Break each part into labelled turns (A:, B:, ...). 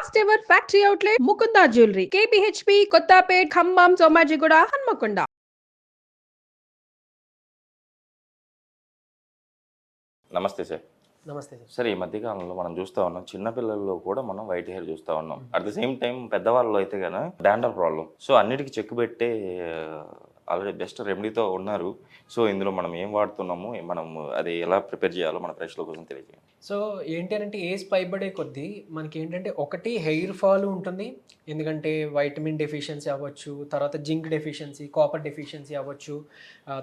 A: First ever factory outlet Mukunda jewellery KPHB Kothapet Khammam Somajiguda Hanamkonda.
B: నమస్తే sir.
C: నమస్తే
B: sir, ఈ మధ్యకాలంలో మనం చూస్తూ ఉన్నాం, చిన్నపిల్లల్లో కూడా మనం వైట్ హెయిర్ చూస్తూ ఉన్నాం. అట్ ద సేమ్ టైం పెద్దవాళ్ళు అయితే కనుక డాండ్రఫ్ ప్రాబ్లం. సో అన్నిటికీ చెక్ పెట్టే ఆల్రెడీ బెస్ట్ రెమెడీతో ఉన్నారు. సో ఇందులో మనం ఏం వాడుతున్నాము, మనం అది ఎలా ప్రిపేర్ చేయాలో మన ప్రేక్షకుల కోసం తెలియజేయాలి.
C: సో ఏంటి అంటే ఏజ్ పైబడే కొద్దీ మనకి ఏంటంటే ఒకటి హెయిర్ ఫాల్ ఉంటుంది, ఎందుకంటే వైటమిన్ డెఫిషియన్సీ అవ్వచ్చు, తర్వాత జింక్ డెఫిషియన్సీ, కాపర్ డెఫిషియన్సీ అవ్వచ్చు,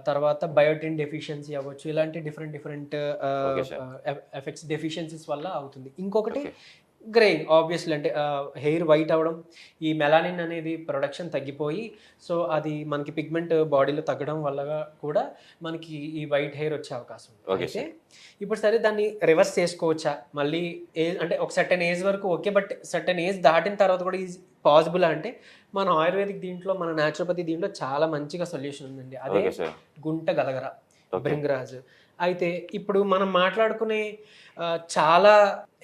C: తర్వాత బయోటిన్ డెఫిషియన్సీ అవ్వచ్చు. ఇలాంటి డిఫరెంట్ ఎఫెక్ట్స్ డెఫిషియన్సీస్ వల్ల అవుతుంది. ఇంకొకటి గ్రేయింగ్, ఆబ్వియస్లీ అంటే హెయిర్ వైట్ అవ్వడం, ఈ మెలానిన్ అనేది ప్రొడక్షన్ తగ్గిపోయి సో అది మనకి పిగ్మెంట్ బాడీలో తగ్గడం వల్ల కూడా మనకి ఈ వైట్ హెయిర్ వచ్చే అవకాశం ఉంది. అయితే ఇప్పుడు సరే దాన్ని రివర్స్ చేసుకోవచ్చా మళ్ళీ ఏజ్ అంటే ఒక సర్టెన్ ఏజ్ వరకు ఓకే, బట్ సర్టెన్ ఏజ్ దాటిన తర్వాత కూడా ఈజ్ పాసిబుల్ అంటే మన ఆయుర్వేదిక్ దీంట్లో, మన న్యాచురోపతి దీంట్లో చాలా మంచిగా సొల్యూషన్ ఉందండి. అదే గుంట గలగర, భృంగరాజ్. అయితే ఇప్పుడు మనం మాట్లాడుకునే చాలా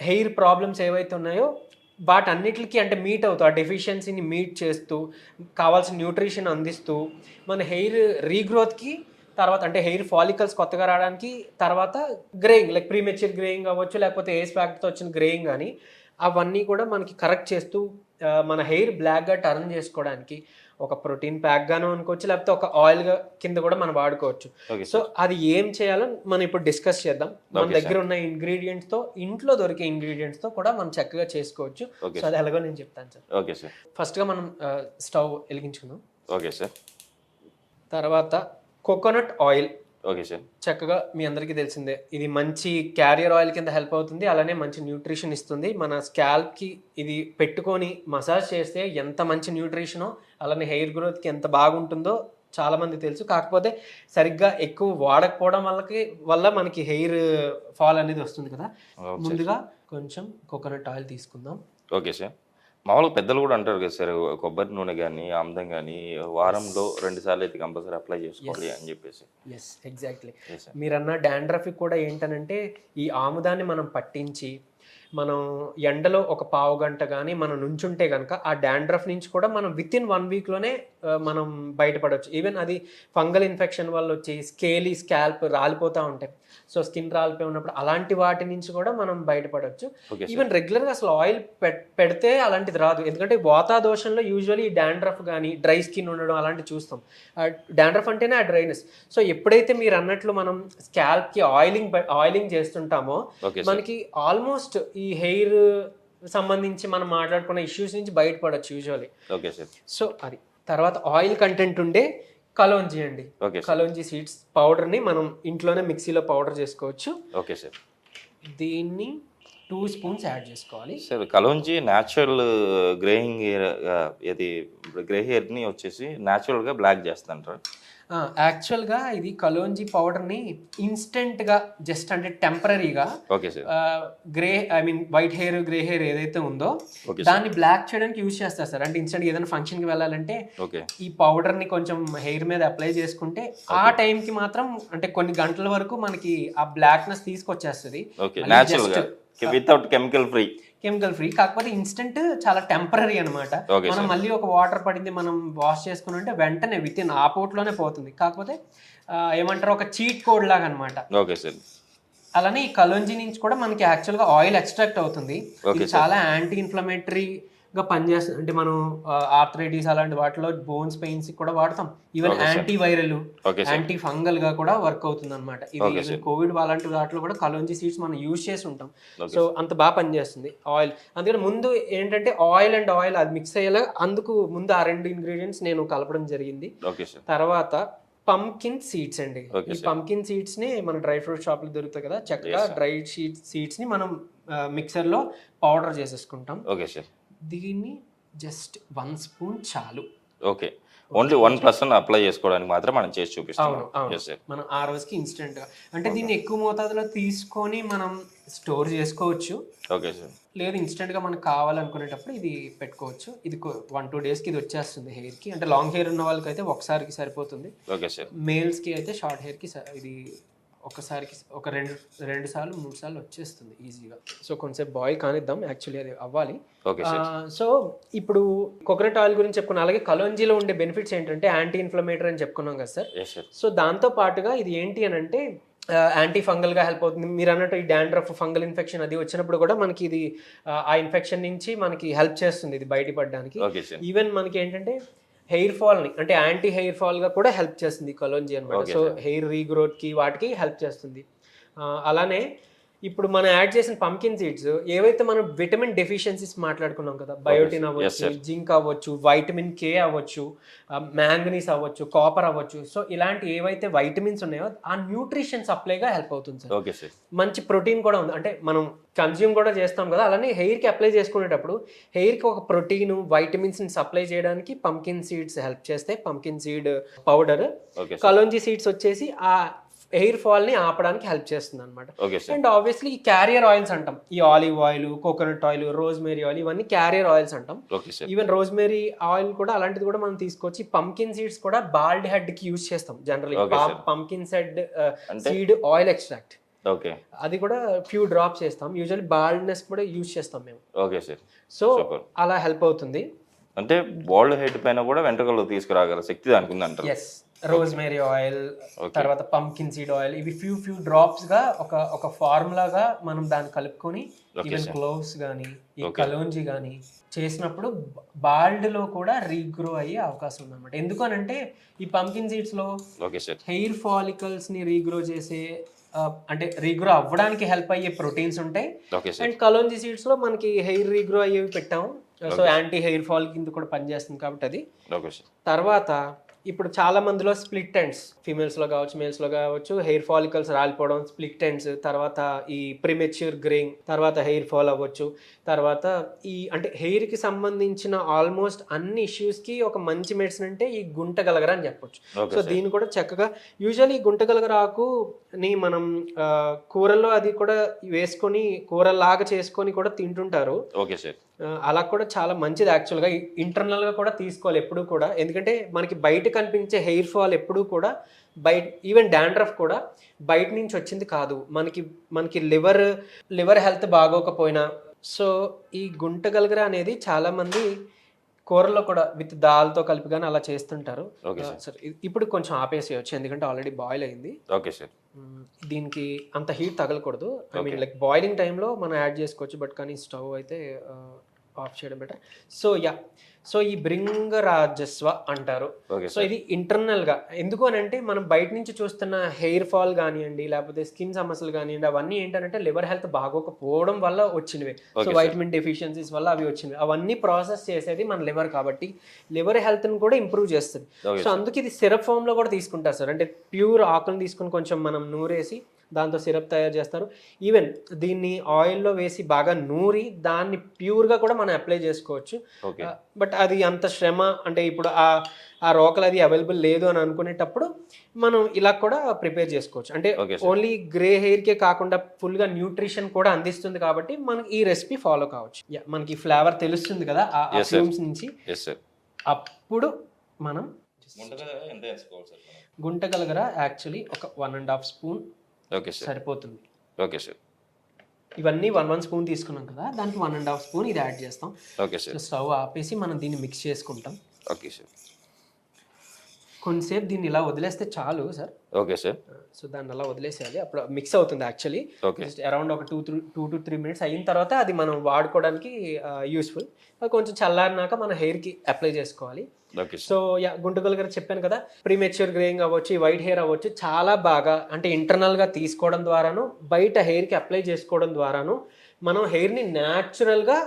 C: హెయిర్ ప్రాబ్లమ్స్ ఏవైతే ఉన్నాయో వాటన్నిటికీ అంటే మీట్ అవుతూ, ఆ డెఫిషియన్సీని మీట్ చేస్తూ, కావాల్సిన న్యూట్రిషన్ అందిస్తూ మన హెయిర్ రీగ్రోత్కి, తర్వాత అంటే హెయిర్ ఫాలికల్స్ కొత్తగా రావడానికి, తర్వాత గ్రేయింగ్ లైక్ ప్రీమెచ్యూర్ గ్రేయింగ్ అవ్వచ్చు, లేకపోతే ఏజ్ ఫ్యాక్టర్తో వచ్చిన గ్రేయింగ్ కానీ అవన్నీ కూడా మనకి కరెక్ట్ చేస్తూ మన హెయిర్ బ్లాక్గా టర్న్ చేసుకోవడానికి ఒక ప్రోటీన్ ప్యాక్ గాను అనుకోవచ్చు, లేకపోతే ఒక ఆయిల్గా కింద కూడా మనం వాడుకోవచ్చు. సో అది ఏం చేయాలో మనం ఇప్పుడు డిస్కస్ చేద్దాం. మన దగ్గర ఉన్న ఇంగ్రీడియంట్స్తో, ఇంట్లో దొరికే ఇంగ్రీడియంట్స్తో కూడా మనం చక్కగా చేసుకోవచ్చు. సో అది ఎలాగో నేను చెప్తాను సార్.
B: Okay sir.
C: ఫస్ట్గా మనం స్టవ్ వెలిగించుకుందాం.
B: Okay sir.
C: తర్వాత కోకోనట్ ఆయిల్.
B: Okay sir.
C: చక్కగా మీ అందరికీ తెలిసిందే, ఇది మంచి క్యారియర్ ఆయిల్ కింద హెల్ప్ అవుతుంది, అలానే మంచి న్యూట్రిషన్ ఇస్తుంది. మన స్కాల్ప్కి ఇది పెట్టుకొని మసాజ్ చేస్తే ఎంత మంచి న్యూట్రిషనో, అలానే హెయిర్ గ్రోత్కి ఎంత బాగుంటుందో చాలామంది తెలుసు. కాకపోతే సరిగ్గా ఎక్కువ వాడకపోవడం వల్ల మనకి హెయిర్ ఫాల్ అనేది వస్తుంది కదా. ముందుగా కొంచెం కోకోనట్ ఆయిల్ తీసుకుందాం.
B: Okay sir. మామూలుగా పెద్దలు కూడా అంటారు కదా సార్, కొబ్బరి నూనె కానీ ఆముదం కానీ వారంలో 2 సార్లు అయితే కంపల్సరీ అప్లై చేసుకోవాలి అని చెప్పేసి.
C: Yes, exactly. మీరన్న డాండ్రఫ్కి కూడా ఏంటనంటే ఈ ఆముదాన్ని మనం పట్టించి మనం ఎండలో ఒక పావు గంట కానీ మనం నుంచుంటే కనుక ఆ డాండ్రఫ్ నుంచి కూడా మనం విత్ ఇన్ 1 వీక్లోనే మనం బయటపడవచ్చు. ఈవెన్ అది ఫంగల్ ఇన్ఫెక్షన్ వల్ల వచ్చి స్కాల్ప్ రాలిపోతూ ఉంటాయి. సో స్కిన్ రాలిపోయి ఉన్నప్పుడు అలాంటి వాటి నుంచి కూడా మనం బయటపడవచ్చు. ఈవెన్ రెగ్యులర్గా అసలు ఆయిల్ పెడితే అలాంటిది రాదు, ఎందుకంటే వాతాదోషంలో యూజువల్లీ ఈ డాండ్రఫ్ కానీ డ్రై స్కిన్ ఉండడం అలాంటివి చూస్తాం. డాండ్రఫ్ అంటేనే ఆ డ్రైనెస్. సో ఎప్పుడైతే మీరు అన్నట్లు మనం స్కాల్ప్కి ఆయిలింగ్ చేస్తుంటామో మనకి ఆల్మోస్ట్ ఈ హెయిర్ సంబంధించి మనం మాట్లాడుకున్న ఇష్యూస్ నుంచి బయటపడవచ్చు యూజువల్లీ. సో అది తర్వాత ఆయిల్ కంటెంట్ ఉండే కలోంజీ అండి. కలోంజీ సీడ్స్ పౌడర్ని మనం ఇంట్లోనే మిక్సీలో పౌడర్ చేసుకోవచ్చు.
B: Okay sir.
C: దీన్ని 2 స్పూన్స్ యాడ్ చేసుకోవాలి
B: sir. Kalonji natural greying hair, ఇది గ్రే హెయిర్ని వచ్చేసి న్యాచురల్గా బ్లాక్ చేస్తుంటారు.
C: యాక్చువల్గా ఇది కలోంజీ పౌడర్ని ఇన్స్టెంట్గా జస్ట్ అంటే టెంపరీగా వైట్ హెయిర్, గ్రే హెయిర్ ఏదైతే ఉందో దాన్ని బ్లాక్ చేయడానికి యూజ్ చేస్తారు సార్. అంటే ఇన్స్టెంట్ ఏదైనా ఫంక్షన్కి వెళ్ళాలంటే ఈ పౌడర్ని కొంచెం హెయిర్ మీద అప్లై చేసుకుంటే ఆ టైంకి మాత్రం అంటే కొన్ని గంటల వరకు మనకి ఆ బ్లాక్నెస్ తీసుకొచ్చేస్తుంది.
B: వితౌట్ కెమికల్ ఫ్రీ,
C: కాకపోతే ఇన్స్టెంట్ చాలా టెంపరీ అనమాట. మనం మళ్ళీ ఒక వాటర్ పడింది మనం వాష్ చేసుకుని అంటే వెంటనే విత్ ఇన్ ఆ పోట్లోనే పోతుంది. కాకపోతే ఏమంటారు, ఒక చీట్ కోడ్ లాగా అనమాట. అలానే ఈ కలోంజీ నుంచి కూడా మనకి యాక్చువల్గా ఆయిల్ ఎక్స్ట్రాక్ట్ అవుతుంది. ఇది చాలా యాంటీ ఇన్ఫ్లమేటరీగా పనిచేస్తుంది. అంటే మనం ఆర్థరైటిస్ అలాంటి వాటిలో బోన్స్ పెయిన్స్ కూడా వాడతాం. Even anti viral, anti fungal గా కూడా వర్క్ అవుతుంది అనమాట. ఇది కోవిడ్ అలాంటి వాటిలో కూడా కలోంజీ సీడ్స్ మనం యూజ్ చేసి ఉంటాం. సో అంత బాగా పనిచేస్తుంది ఆయిల్. అందుకని ముందు ఏంటంటే ఆయిల్ అండ్ ఆయిల్ అది మిక్స్ అయ్యేలా అందుకు ముందు ఆ 2 ఇంగ్రీడియంట్స్ నేను కలపడం జరిగింది. తర్వాత పంకిన్ సీడ్స్ అండి. ఈ పంకిన్ సీడ్స్ ని మన డ్రై ఫ్రూట్ షాప్ లో దొరుకుతాయి కదా, చక్కగా డ్రై సీడ్స్ ని మనం మిక్సర్ లో పౌడర్ చేసేసుకుంటాం. దీన్ని జస్ట్ 1 స్పూన్ చాలు.
B: ఓకే, ఓన్లీ 1% అప్లై చేసుకోవడానికి మాత్రం మనం చేసి చూపిస్తాం.
C: మనం ఆ రోజుకి ఇన్స్టెంట్ గా అంటే దీన్ని ఎక్కువ మోతాదులో తీసుకొని మనం స్టోర్ చేసుకోవచ్చు.
B: Okay sir.
C: లేదు ఇన్స్టెంట్ గా మనకు కావాలనుకునేటప్పుడు ఇది పెట్టుకోవచ్చు. ఇది 1-2 డేస్ కి ఇది వచ్చేస్తుంది హెయిర్ కి. అంటే లాంగ్ హెయిర్ ఉన్న వాళ్ళకి అయితే ఒకసారికి సరిపోతుంది.
B: Okay sir.
C: మేల్స్ కి అయితే షార్ట్ హెయిర్ కి ఇది ఒకసారికి ఒక రెండు సార్లు 3 సార్లు వచ్చేస్తుంది ఈజీగా. సో కొంచెం బాయిల్ కానిద్దాం, యాక్చువల్లీ అది అవ్వాలి.
B: Okay sir.
C: సో ఇప్పుడు కోకోనట్ ఆయిల్ గురించి చెప్పుకున్నాం, అలాగే కలోంజీలో ఉండే బెనిఫిట్స్ ఏంటంటే యాంటీ ఇన్ఫ్లమేటరీ అని చెప్పుకున్నాం కదా సార్.
B: Yes sir.
C: సో దాంతో పాటుగా ఇది ఏంటి అని అంటే యాంటీ ఫంగల్గా హెల్ప్ అవుతుంది. మీరు అన్నట్టు ఈ డాండ్రఫ్ ఫంగల్ ఇన్ఫెక్షన్ అది వచ్చినప్పుడు కూడా మనకి ఇది ఆ ఇన్ఫెక్షన్ నుంచి మనకి హెల్ప్ చేస్తుంది ఇది బయటపడడానికి.
B: Okay sir.
C: ఈవెన్ మనకి ఏంటంటే హెయిర్ ఫాల్ని అంటే యాంటీ హెయిర్ ఫాల్గా కూడా హెల్ప్ చేస్తుంది కలోంజీ అనమాట. సో హెయిర్ రీగ్రోత్కి వాటికి హెల్ప్ చేస్తుంది. అలానే ఇప్పుడు మనం యాడ్ చేసిన పంకిన్ సీడ్స్ ఏవైతే మనం విటమిన్ డెఫిషియన్సీస్ మాట్లాడుకున్నాం కదా, బయోటిన్ అవ్వచ్చు, జింక్ అవ్వచ్చు, వైటమిన్ కే అవ్వచ్చు, మ్యాంగనీస్ అవ్వచ్చు, కాపర్ అవ్వచ్చు. సో ఇలాంటి ఏవైతే వైటమిన్స్ ఉన్నాయో ఆ న్యూట్రిషన్ సప్లైగా హెల్ప్ అవుతుంది సార్.
B: Okay sir.
C: మంచి ప్రోటీన్ కూడా ఉంది, అంటే మనం కన్జ్యూమ్ కూడా చేస్తాం కదా, అలానే హెయిర్కి అప్లై చేసుకునేటప్పుడు హెయిర్కి ఒక ప్రోటీన్ వైటమిన్స్ని సప్లై చేయడానికి పంకిన్ సీడ్స్ హెల్ప్ చేస్తాయి. Pumpkin seed powder, kalonji seeds వచ్చేసి ఆ హెయిర్ ఫాల్ ని ఆపడానికి హెల్ప్ చేస్తుంది అనమాట. అండ్ ఆబ్వియస్లీ ఈ క్యారియర్ ఆయిల్స్ అంటాం, ఈ olive oil, coconut oil, rosemary oil, ఇవన్నీ క్యారియర్ ఆయిల్స్ అంటాం. ఈవెన్ రోజ్మేరీ ఆయిల్ కూడా అలాంటిది కూడా మనం తీసుకోవచ్చు. పంకిన్ సీడ్స్ కూడా బాల్డ్ హెడ్ కి యూజ్ చేస్తాం generally. Pumpkin seed oil extract,
B: okay,
C: అది కూడా ఫ్యూ డ్రాప్స్ చేస్తాం. యూజువల్లీ బాల్డ్నెస్ కూడా యూజ్ చేస్తాం మేము.
B: Okay sir.
C: సో అలా హెల్ప్ అవుతుంది.
B: అంటే బాల్డ్ హెడ్ పైన కూడా వెంట్రుకలు తీసుకురాగల శక్తి దానికి ఉంది అంటారు.
C: ఎస్, రోజ్మేరీ ఆయిల్, తర్వాత పంకిన్ సీడ్ ఆయిల్, ఇవి ఫ్యూ డ్రాప్స్ గా ఒక ఫార్ములాగా మనం దాన్ని కలుపుకొని ఈవెన్ క్లోవ్స్ కానీ ఈ కలోంజీ కానీ చేసినప్పుడు బాల్డ్ లో కూడా రీగ్రో అయ్యే అవకాశం ఉంది అనమాట. ఎందుకు అని అంటే ఈ పంకిన్ సీడ్స్ లో హెయిర్ ఫాలికల్స్ ని రీగ్రో చేసే అంటే రీగ్రో అవ్వడానికి హెల్ప్ అయ్యే ప్రోటీన్స్ ఉంటాయి. అండ్ కలోంజీ సీడ్స్ లో మనకి హెయిర్ రీగ్రో అయ్యేవి పెట్టాము. సో యాంటీ హెయిర్ ఫాల్ కింద కూడా పనిచేస్తుంది కాబట్టి అది. తర్వాత ఇప్పుడు చాలా మందిలో స్ప్లిట్ ఎండ్స్, ఫీమేల్స్లో కావచ్చు, మేల్స్లో కావచ్చు, హెయిర్ ఫాలికల్స్ రాలిపోవడం, స్ప్లిట్ ఎండ్స్, తర్వాత ఈ ప్రిమెచ్యూర్ గ్రేయింగ్, తర్వాత హెయిర్ ఫాల్ అవ్వచ్చు, తర్వాత ఈ అంటే హెయిర్కి సంబంధించిన ఆల్మోస్ట్ అన్ని ఇష్యూస్కి ఒక మంచి మెడిసిన్ అంటే ఈ గుంటగలగర అని చెప్పొచ్చు. సో దీన్ని కూడా చక్కగా యూజువల్లీ ఈ గుంటగలగర ఆకుని మనం కూరల్లో అది కూడా వేసుకొని కూరలాగా చేసుకొని కూడా తింటుంటారు.
B: Okay sir.
C: అలా కూడా చాలా మంచిది యాక్చువల్గా. ఇంటర్నల్గా కూడా తీసుకోవాలి ఎప్పుడు కూడా, ఎందుకంటే మనకి బయట కనిపించే హెయిర్ ఫాల్ ఎప్పుడు కూడా బయట, ఈవెన్ డాండ్రఫ్ కూడా బయట నుంచి వచ్చింది కాదు, మనకి లివర్ హెల్త్ బాగోకపోయినా. సో ఈ గుంటగలగర అనేది చాలా మంది కూరలో కూడా విత్ దాల్తో కలిపి కానీ అలా చేస్తుంటారు. సరే ఇప్పుడు కొంచెం ఆపేసేయచ్చు ఎందుకంటే ఆల్రెడీ బాయిల్ అయింది.
B: Okay sir.
C: దీనికి అంత హీట్ తగలకూడదు. ఐ మీన్ లైక్ బాయిలింగ్ టైంలో మనం యాడ్ చేసుకోవచ్చు, బట్ కానీ స్టవ్ అయితే ఆఫ్ చేయడం బెటర్. సో ఈ భృంగరాజస్వ అంటారు. సో ఇది ఇంటర్నల్ గా ఎందుకు అని అంటే మనం బయట నుంచి చూస్తున్న హెయిర్ ఫాల్ కానివ్వండి, లేకపోతే స్కిన్ సమస్యలు కానివ్వండి, అవన్నీ ఏంటంటే లివర్ హెల్త్ బాగోకపోవడం వల్ల వచ్చినవి. సో వైటమిన్ డెఫిషియన్సీస్ వల్ల అవి వచ్చినవి. అవన్నీ ప్రాసెస్ చేసేది మన లివర్ కాబట్టి లివర్ హెల్త్ ని కూడా ఇంప్రూవ్ చేస్తుంది. సో అందుకే ఇది సిరప్ ఫామ్ లో కూడా తీసుకుంటారు సార్. అంటే ప్యూర్ ఆకులను తీసుకుని కొంచెం మనం నూరేసి దాంతో సిరప్ తయారు చేస్తారు. ఈవెన్ దీన్ని ఆయిల్లో వేసి బాగా నూరి దాన్ని ప్యూర్గా కూడా మనం అప్లై చేసుకోవచ్చు. బట్ అది అంత శ్రమ, అంటే ఇప్పుడు ఆ రోకలు అది అవైలబుల్ లేదు అని అనుకునేటప్పుడు మనం ఇలా కూడా ప్రిపేర్ చేసుకోవచ్చు. అంటే ఓన్లీ గ్రే హెయిర్కే కాకుండా ఫుల్గా న్యూట్రిషన్ కూడా అందిస్తుంది కాబట్టి మనకి ఈ రెసిపీ ఫాలో కావచ్చు. మనకి ఫ్లేవర్ తెలుస్తుంది కదా ఆ ఫ్యూమ్స్ నుంచి. అప్పుడు మనం గుంటగలగర యాక్చువల్లీ ఒక 1.5 స్పూన్ సరిపోతుంది.
B: Okay sir.
C: ఇవన్నీ 1 స్పూన్ తీసుకున్నాం కదా, దానికి 1.5 స్పూన్ ఇది యాడ్ చేస్తాం.
B: Okay sir.
C: స్టవ్ ఆపేసి మనం దీన్ని మిక్స్ చేసుకుంటాం.
B: Okay sir.
C: కొంతసేపు దీన్ని ఇలా వదిలేస్తే చాలు సార్.
B: Okay sir.
C: సో దాన్ని అలా వదిలేసేయాలి, అప్పుడు మిక్స్ అవుతుంది యాక్చువల్లీ. అరౌండ్ ఒక 2 to 3 minutes అయిన తర్వాత అది మనం వాడుకోవడానికి యూస్ఫుల్. కొంచెం చల్లారినాక మన హెయిర్కి అప్లై చేసుకోవాలి. సో గుంటగలగర చెప్పాను కదా, ప్రీమెచ్యూర్ గ్రేయింగ్ అవ్వచ్చు, వైట్ హెయిర్ అవ్వచ్చు, చాలా బాగా అంటే ఇంటర్నల్గా తీసుకోవడం ద్వారాను బయట హెయిర్కి అప్లై చేసుకోవడం ద్వారాను మనం హెయిర్ని న్యాచురల్గా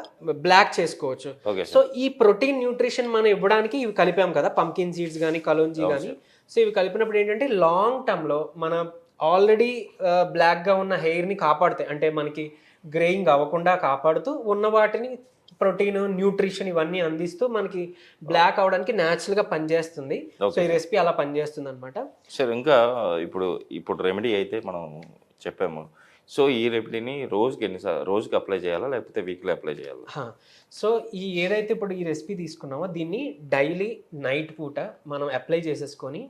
C: బ్లాక్ చేసుకోవచ్చు. సో ఈ ప్రోటీన్ న్యూట్రిషన్ మనం ఇవ్వడానికి ఇవి కలిపాం కదా, పంకిన్ సీడ్స్ కానీ కలోంజీ కానీ. సో ఇవి కలిపినప్పుడు ఏంటంటే లాంగ్ టర్మ్లో మన ఆల్రెడీ బ్లాక్గా ఉన్న హెయిర్ని కాపాడుతాయి. అంటే మనకి గ్రేయింగ్ అవ్వకుండా కాపాడుతూ ఉన్న వాటిని ప్రోటీన్, న్యూట్రిషన్ ఇవన్నీ అందిస్తూ మనకి బ్లాక్ అవడానికి న్యాచురల్గా పనిచేస్తుంది. సో ఈ రెసిపీ అలా పనిచేస్తుంది అనమాట.
B: సార్ ఇంకా ఇప్పుడు రెమెడీ అయితే మనం చెప్పాము, సో ఈ రెమెడీని రోజుకి అప్లై చేయాలా లేకపోతే వీక్లీ అప్లై చేయాలా?
C: సో ఏదైతే ఇప్పుడు ఈ రెసిపీ తీసుకున్నామో దీన్ని డైలీ నైట్ పూట మనం అప్లై చేసేసుకొని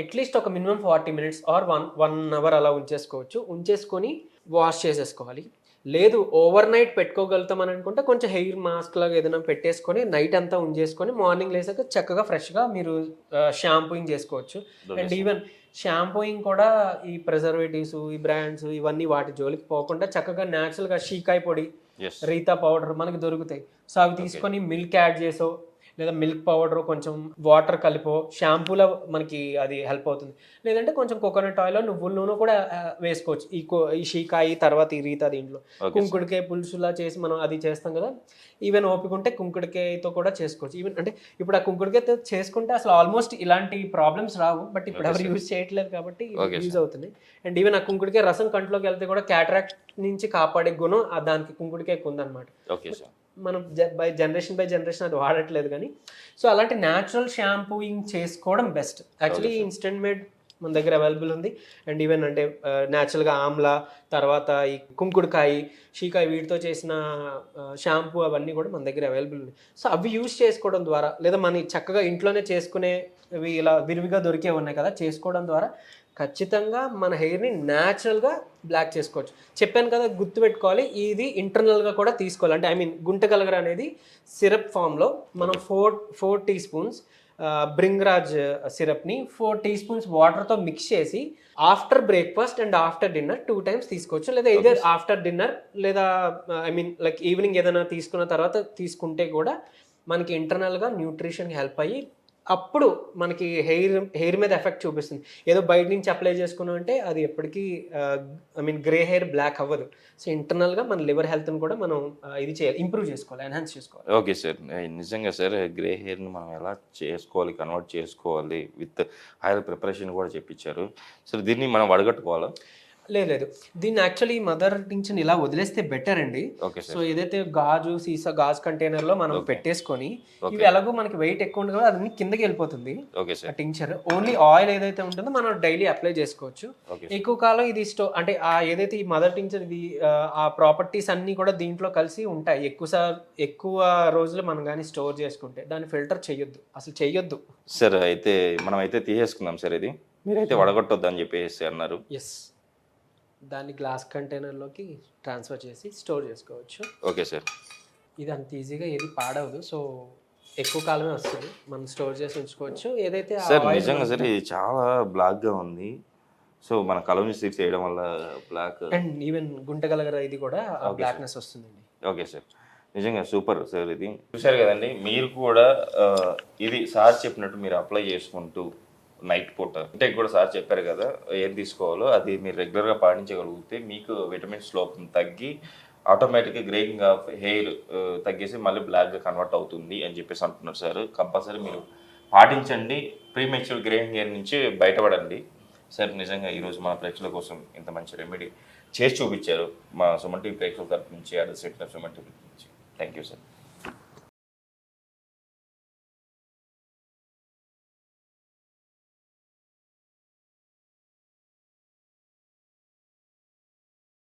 C: అట్లీస్ట్ ఒక మినిమం 40 minutes ఆర్ 1 hour అలా ఉంచేసుకొని వాష్ చేసేసుకోవాలి. లేదు ఓవర్ నైట్ పెట్టుకోగలుగుతాం అని అనుకుంటే కొంచెం హెయిర్ మాస్క్ లాగా ఏదైనా పెట్టేసుకొని నైట్ అంతా ఉంచేసుకొని మార్నింగ్ లేసాక చక్కగా ఫ్రెష్గా మీరు షాంపూయింగ్ చేసుకోవచ్చు. అండ్ ఈవెన్ షాంపూయింగ్ కూడా ఈ ప్రిజర్వేటివ్స్, ఈ బ్రాండ్స్ ఇవన్నీ వాటి జోలికి పోకుండా చక్కగా న్యాచురల్గా షీకాయ్ పొడి, రీతా పౌడర్ మనకి దొరుకుతాయి. సో అవి తీసుకొని మిల్క్ యాడ్ చేసో లేదా మిల్క్ పౌడర్ కొంచెం వాటర్ కలిపో షాంపూలో మనకి అది హెల్ప్ అవుతుంది. లేదంటే కొంచెం కోకోనట్ ఆయిల్, నువ్వుల నూనె కూడా వేసుకోవచ్చు. ఈ షీకాయి తర్వాత ఈ రీతా దీంట్లో కుంకుడికాయ పులుసులా చేసి మనం అది చేస్తాం కదా. ఈవెన్ ఓపిక ఉంటే కుంకుడికాయతో కూడా చేసుకోవచ్చు. ఈవెన్ అంటే ఇప్పుడు ఆ కుంకుడికాయతో చేసుకుంటే అసలు ఆల్మోస్ట్ ఇలాంటి ప్రాబ్లమ్స్ రావు. బట్ ఇప్పుడు ఎవరు యూజ్ చేయట్లేదు కాబట్టి యూజ్ అవుతుంది. అండ్ ఈవెన్ ఆ కుంకుడికాయ రసం కంట్లోకి వెళ్తే కూడా క్యాటరాక్ట్ నుంచి కాపాడే గుణం దానికి కుంకుడికాయకు ఉందన్నమాట. మనం బై జనరేషన్ అది వాడట్లేదు కానీ. సో అలాంటి న్యాచురల్ షాంపూయింగ్ చేసుకోవడం బెస్ట్. యాక్చువల్లీ ఇన్స్టెంట్ మేడ్ మన దగ్గర అవైలబుల్ ఉంది. అండ్ ఈవెన్ అంటే న్యాచురల్గా ఆమ్లా, తర్వాత ఈ కుంకుడుకాయ, షీకాయ వీటితో చేసిన షాంపూ అవన్నీ కూడా మన దగ్గర అవైలబుల్ ఉంది. సో అవి యూజ్ చేసుకోవడం ద్వారా, లేదా మన చక్కగా ఇంట్లోనే చేసుకునేవి ఇలా విరివిగా దొరికే ఉన్నాయి కదా, చేసుకోవడం ద్వారా ఖచ్చితంగా మన హెయిర్ని న్యాచురల్గా బ్లాక్ చేసుకోవచ్చు. చెప్పాను కదా, గుర్తుపెట్టుకోవాలి, ఇది ఇంటర్నల్గా కూడా తీసుకోవాలి. అంటే గుంటగలగర అనేది సిరప్ ఫామ్లో మనం 4 teaspoons బ్రింగ్రాజ్ సిరప్ని 4 teaspoons వాటర్తో మిక్స్ చేసి after breakfast and after dinner 2 times తీసుకోవచ్చు. లేదా ఇదర్ ఆఫ్టర్ డిన్నర్ లేదా లైక్ ఈవినింగ్ ఏదైనా తీసుకున్న తర్వాత తీసుకుంటే కూడా మనకి ఇంటర్నల్గా న్యూట్రిషన్కి హెల్ప్ అయ్యి అప్పుడు మనకి హెయిర్ మీద ఎఫెక్ట్ చూపిస్తుంది. ఏదో బయట నుంచి అప్లై చేసుకున్నాం అంటే అది ఎప్పటికీ గ్రే హెయిర్ బ్లాక్ అవ్వదు. సో ఇంటర్నల్గా మన లివర్ హెల్త్ని కూడా మనం ఇది చేయాలి, ఇంప్రూవ్ చేసుకోవాలి, ఎన్హాన్స్ చేసుకోవాలి.
B: ఓకే సార్, నిజంగా సార్ గ్రే హెయిర్ని మనం ఎలా చేసుకోవాలి, కన్వర్ట్ చేసుకోవాలి విత్ ఆయిల్ ప్రిపరేషన్ కూడా చెప్పించారు. సో దీన్ని మనం వడగట్టుకోవాలా?
C: లేదు, దీన్ని యాక్చువల్లీ మదర్ టింక్చర్ ఇలా వదిలేస్తే బెటర్ అండి. సో ఏదైతే గాజు కంటైనర్ లో మనం పెట్టేసుకొని, ఇవి ఎలాగో మనకి వెయిట్ ఎక్కువ ఉండదు కదా, అది కిందకి వెళ్ళిపోతుంది టింక్చర్. ఓన్లీ ఆయిల్ ఏదైతే ఉంటుందో మనం డైలీ అప్లై చేసుకోవచ్చు. ఎక్కువ కాలం ఇది అంటే ఏదైతే ఈ మదర్ టింక్చర్ ఇది ఆ ప్రాపర్టీస్ అన్ని కూడా దీంట్లో కలిసి ఉంటాయి. ఎక్కువ రోజులు మనం కానీ స్టోర్ చేసుకుంటే దాన్ని ఫిల్టర్ చెయ్యొద్దు
B: సార్. అయితే మనం అయితే తీసేసుకుందాం సార్. ఇది మీరైతే వడగొట్టొద్దు అని చెప్పేసి అన్నారు.
C: ఎస్, దాన్ని గ్లాస్ కంటైనర్లోకి ట్రాన్స్ఫర్ చేసి స్టోర్ చేసుకోవచ్చు.
B: Okay sir.
C: ఇది అంత ఈజీగా ఏది పాడవదు. సో ఎక్కువ కాలమే వస్తుంది, మనం స్టోర్ చేసి ఉంచుకోవచ్చు. ఏదైతే
B: సార్ నిజంగా సార్ ఇది చాలా బ్లాక్గా ఉంది. సో మన కలౌంజీ స్టిక్స్ చేయడం వల్ల బ్లాక్
C: అండ్ ఈవెన్ గుంటగలగర ఇది కూడా బ్లాక్నెస్ వస్తుందండి.
B: ఓకే సార్, నిజంగా సూపర్ సార్. ఇది చూసారు కదండి, మీరు కూడా ఇది సార్ చెప్పినట్టు మీరు అప్లై చేసుకుంటూ నైట్ పూట అంటే కూడా సార్ చెప్పారు కదా ఏం తీసుకోవాలో, అది మీరు రెగ్యులర్గా పాటించగలిగితే మీకు విటమిన్స్ లోపం తగ్గి ఆటోమేటిక్గా గ్రేయింగ్ ఆఫ్ హెయిర్ తగ్గేసి మళ్ళీ బ్లాక్గా కన్వర్ట్ అవుతుంది అని చెప్పేసి అంటున్నారు సార్. కంపల్సరీ మీరు పాటించండి, ప్రీమెచ్యూర్ గ్రేయింగ్ హెయిర్ నుంచి బయటపడండి. సార్ నిజంగా ఈరోజు మన ప్రేక్షకుల కోసం ఇంత మంచి రెమెడీ చేసి చూపించారు మా సుమన్ టీవీ ప్రేక్షకుల తరఫు నుంచి, సుమన్ టీవీ నుంచి. Thank you sir.